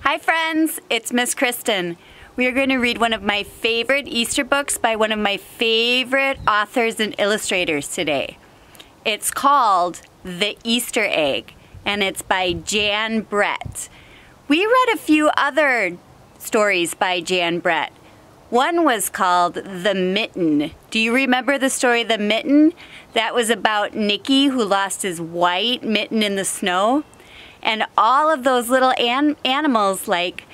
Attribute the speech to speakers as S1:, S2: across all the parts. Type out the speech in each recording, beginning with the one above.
S1: Hi friends, it's Miss Kristen. We are going to read one of my favorite Easter books by one of my favorite authors and illustrators today. It's called The Easter Egg, and it's by Jan Brett. We read a few other stories by Jan Brett. One was called The Mitten. Do you remember the story The Mitten? That was about Nicky who lost his white mitten in the snow. And all of those little animals, like,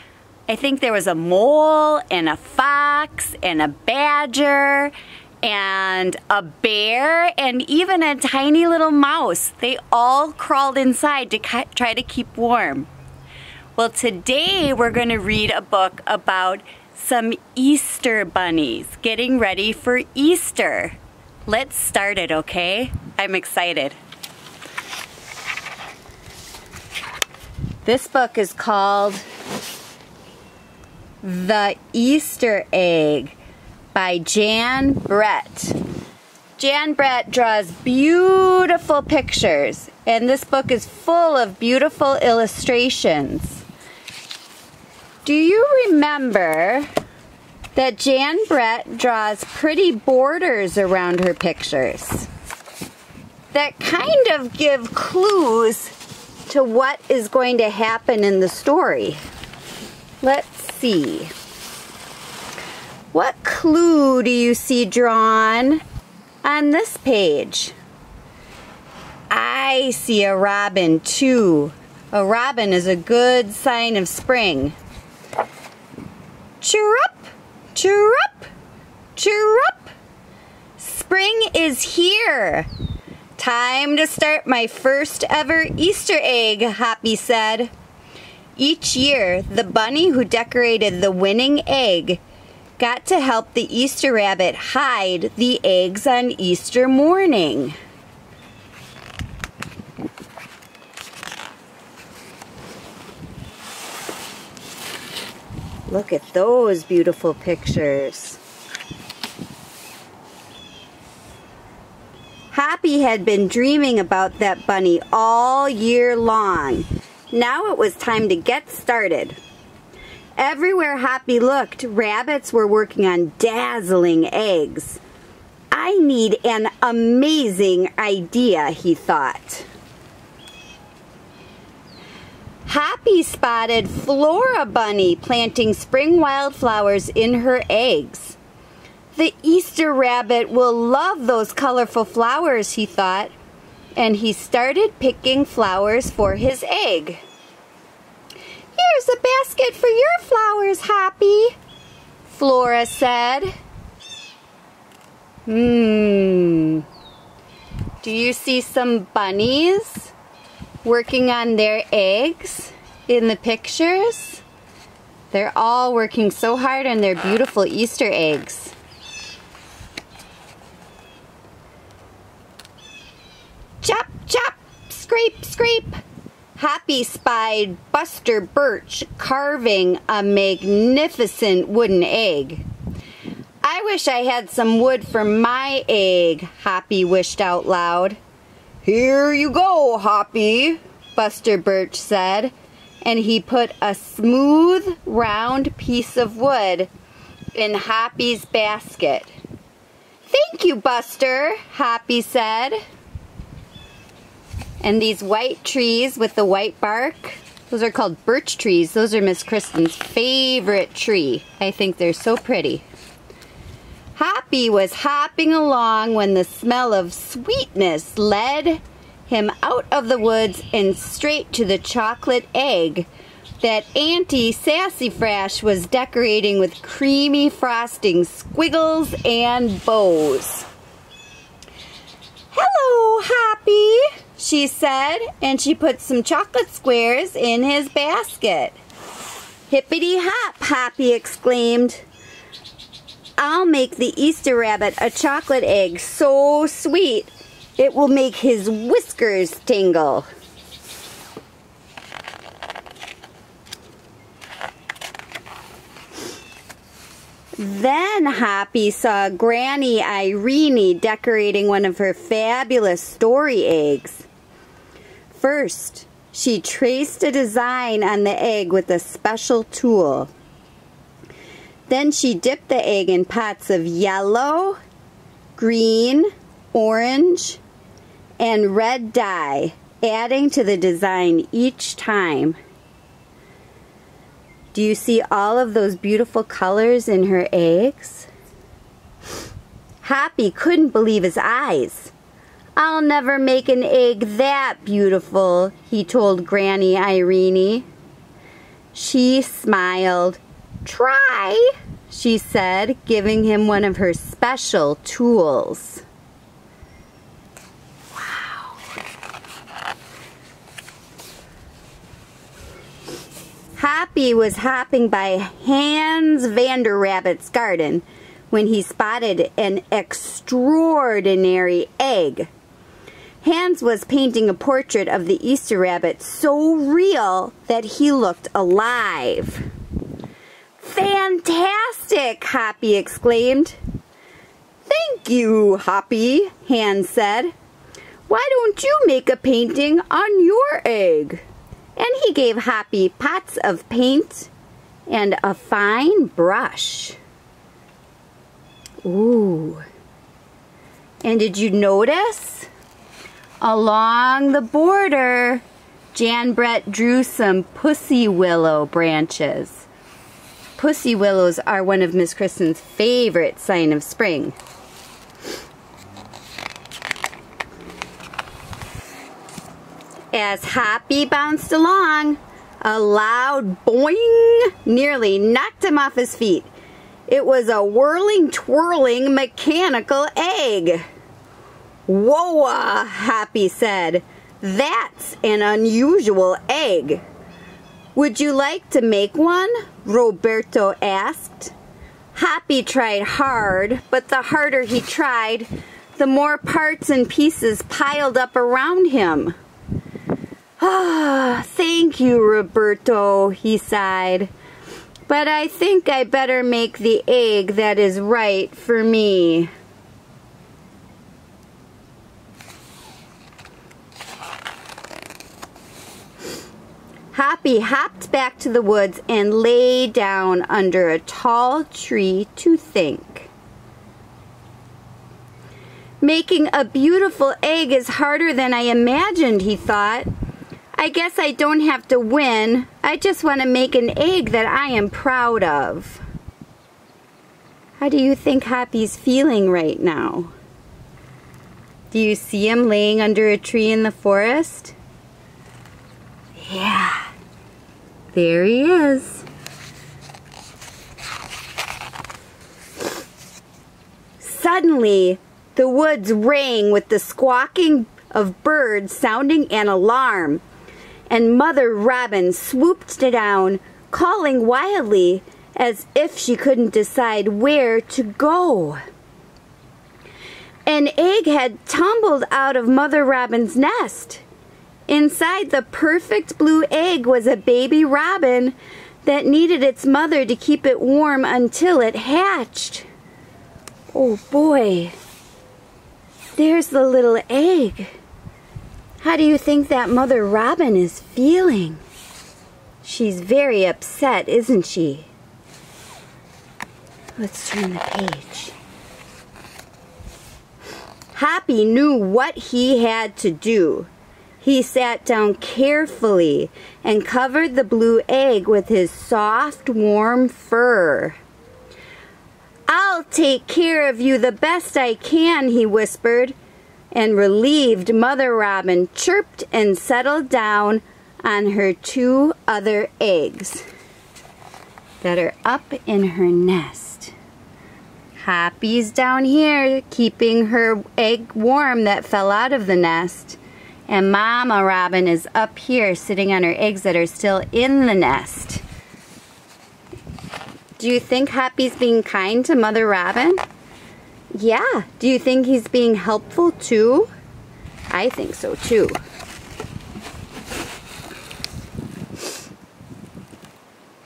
S1: I think there was a mole and a fox and a badger and a bear and even a tiny little mouse. They all crawled inside to try to keep warm. Well, today we're going to read a book about some Easter bunnies getting ready for Easter. Let's start it, okay? I'm excited. This book is called The Easter Egg by Jan Brett. Jan Brett draws beautiful pictures, and this book is full of beautiful illustrations. Do you remember that Jan Brett draws pretty borders around her pictures that kind of give clues to what is going to happen in the story? Let's see. What clue do you see drawn on this page? I see a robin too. A robin is a good sign of spring. Chirrup, chirrup, chirrup. Spring is here. Time to start my first ever Easter egg, Hoppi said. Each year, the bunny who decorated the winning egg got to help the Easter rabbit hide the eggs on Easter morning. Look at those beautiful pictures. Hoppi had been dreaming about that bunny all year long. Now it was time to get started. Everywhere Hoppi looked, rabbits were working on dazzling eggs. I need an amazing idea, he thought. Hoppi spotted Flora Bunny planting spring wildflowers in her eggs. The Easter rabbit will love those colorful flowers, he thought, and he started picking flowers for his egg. Here's a basket for your flowers, Hoppi, Flora said. Do you see some bunnies working on their eggs in the pictures? They're all working so hard on their beautiful Easter eggs. Chop, chop, scrape, scrape. Hoppi spied Buster Birch carving a magnificent wooden egg. I wish I had some wood for my egg, Hoppi wished out loud. Here you go, Hoppi, Buster Birch said, and he put a smooth, round piece of wood in Hoppi's basket. Thank you, Buster, Hoppi said. And these white trees with the white bark, those are called birch trees. Those are Miss Kristen's favorite tree. I think they're so pretty. Hoppi was hopping along when the smell of sweetness led him out of the woods and straight to the chocolate egg that Auntie Sassafras was decorating with creamy frosting, squiggles, and bows. Hello, Hoppi, she said, and she put some chocolate squares in his basket. Hippity hop, Hoppi exclaimed. I'll make the Easter rabbit a chocolate egg so sweet it will make his whiskers tingle. Then Hoppi saw Granny Irene decorating one of her fabulous story eggs. First, She traced a design on the egg with a special tool. Then she dipped the egg in pots of yellow, green, orange, and red dye, adding to the design each time. Do you see all of those beautiful colors in her eggs? Hoppi couldn't believe his eyes. "I'll never make an egg that beautiful," he told Granny Irene. She smiled. "Try," she said, giving him one of her special tools. Wow. Hoppi was hopping by Hans Vanderrabbit's garden when he spotted an extraordinary egg. Hans was painting a portrait of the Easter rabbit so real that he looked alive. "Fantastic!" Hoppi exclaimed. "Thank you, Hoppi," Hans said. "Why don't you make a painting on your egg?" And he gave Hoppi pots of paint and a fine brush. Ooh. And did you notice? Along the border, Jan Brett drew some pussy willow branches. Pussy willows are one of Miss Kristen's favorite signs of spring. As Hoppi bounced along, a loud boing nearly knocked him off his feet. It was a whirling, twirling, mechanical egg. "Whoa!" Hoppi said. "That's an unusual egg." "Would you like to make one?" Roberto asked. Hoppi tried hard, but the harder he tried, the more parts and pieces piled up around him. "Ah, thank you, Roberto," he sighed. "But I think I better make the egg that is right for me." Hoppi hopped back to the woods and lay down under a tall tree to think. "Making a beautiful egg is harder than I imagined," he thought. "I guess I don't have to win. I just want to make an egg that I am proud of." How do you think Hoppi's feeling right now? Do you see him laying under a tree in the forest? Yeah, there he is. Suddenly, the woods rang with the squawking of birds sounding an alarm, and Mother Robin swooped down, calling wildly as if she couldn't decide where to go. An egg had tumbled out of Mother Robin's nest. Inside the perfect blue egg was a baby robin that needed its mother to keep it warm until it hatched. Oh boy, there's the little egg. How do you think that Mother Robin is feeling? She's very upset, isn't she? Let's turn the page. Hoppi knew what he had to do. He sat down carefully and covered the blue egg with his soft, warm fur. "I'll take care of you the best I can," he whispered, and relieved Mother Robin chirped and settled down on her 2 other eggs that are up in her nest. Hoppi's down here keeping her egg warm that fell out of the nest, and Mama Robin is up here sitting on her eggs that are still in the nest. Do you think Hoppi's being kind to Mother Robin? Yeah. Do you think he's being helpful too? I think so too.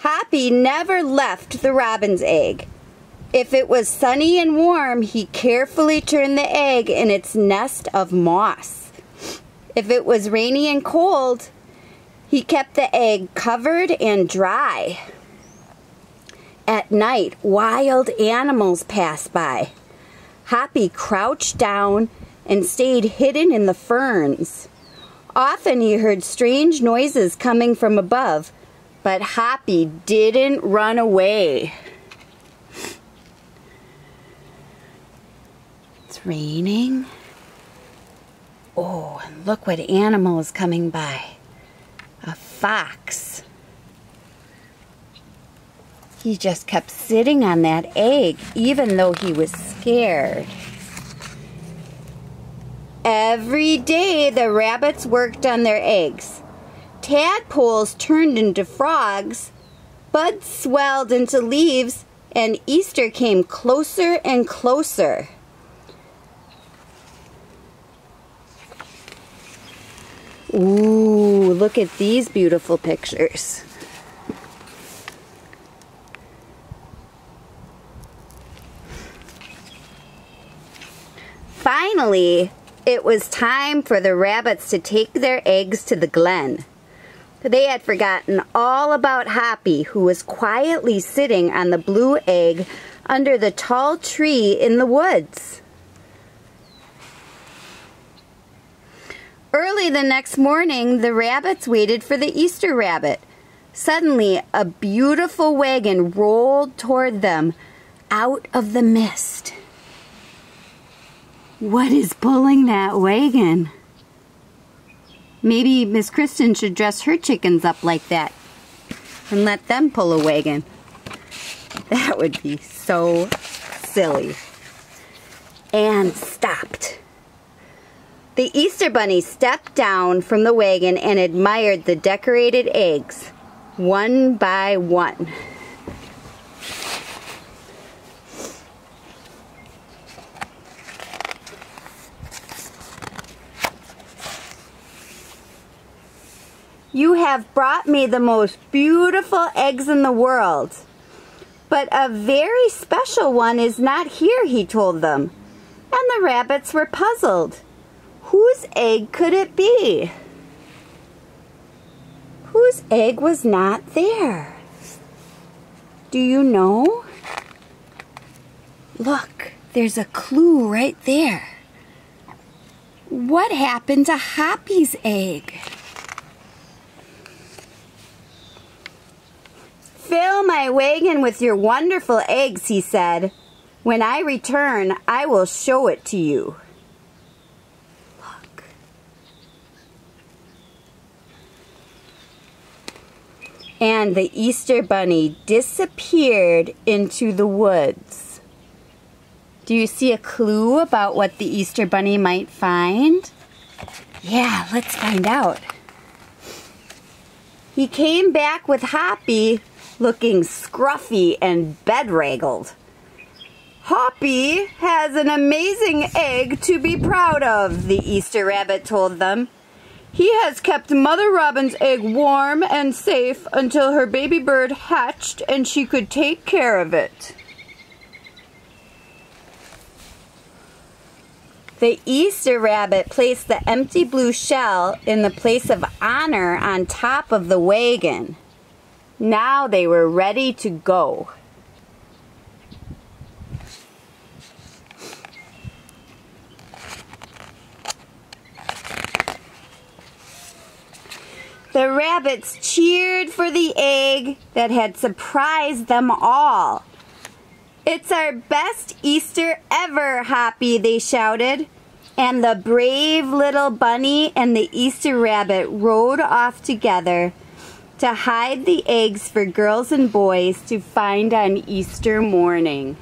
S1: Hoppi never left the robin's egg. If it was sunny and warm, he carefully turned the egg in its nest of moss. If it was rainy and cold,
S2: He kept the egg covered and dry. At night, wild animals passed by. Hoppi crouched down and stayed hidden in the ferns. Often he heard strange noises coming from above, but Hoppi didn't run away. It's raining. Oh, and look what animal is coming by. A fox. He just kept sitting on that egg, even though he was scared. Every day the rabbits worked on their eggs. Tadpoles turned into frogs, buds swelled into leaves, and Easter came closer and closer. Ooh, look at these beautiful pictures. Finally, it was time for the rabbits to take their eggs to the glen. They had forgotten all about Hoppi, who was quietly sitting on the blue egg under the tall tree in the woods. Early the next morning, the rabbits waited for the Easter rabbit. Suddenly, a beautiful wagon rolled toward them out of the mist. What is pulling that wagon? Maybe Miss Kristen should dress her chickens up like that and let them pull a wagon. That would be so silly. And stopped. The Easter Bunny stepped down from the wagon and admired the decorated eggs, one by one. You have brought me the most beautiful eggs in the world. But a very special one is not here, he told them. And the rabbits were puzzled. Whose egg could it be? Whose egg was not there? Do you know? Look, there's a clue right there. What happened to Hoppi's egg? Fill my wagon with your wonderful eggs, he said. When I return, I will show it to you. Look. And the Easter Bunny disappeared into the woods. Do you see a clue about what the Easter Bunny might find? Yeah, let's find out. He came back with Hoppi, looking scruffy and bedraggled. Hoppi has an amazing egg to be proud of, the Easter Rabbit told them. He has kept Mother Robin's egg warm and safe until her baby bird hatched and she could take care of it. The Easter Rabbit placed the empty blue shell in the place of honor on top of the wagon. Now they were ready to go. The rabbits cheered for the egg that had surprised them all. It's our best Easter ever, Hoppi, they shouted. And the brave little bunny and the Easter Rabbit rode off together to hide the eggs for girls and boys to find on Easter morning.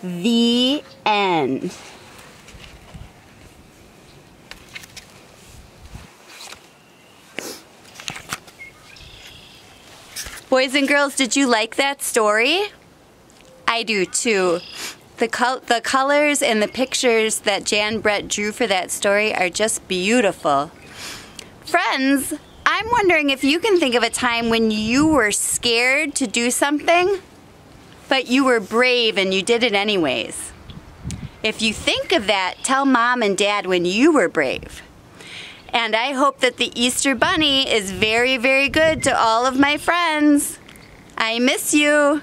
S2: The end.
S1: Boys and girls, did you like that story? I do too. The colors and the pictures that Jan Brett drew for that story are just beautiful. Friends, I'm wondering if you can think of a time when you were scared to do something, but you were brave and you did it anyways. If you think of that, tell Mom and Dad when you were brave. And I hope that the Easter Bunny is very, very good to all of my friends. I miss you.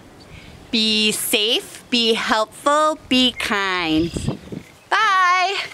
S1: Be safe, be helpful, be kind. Bye.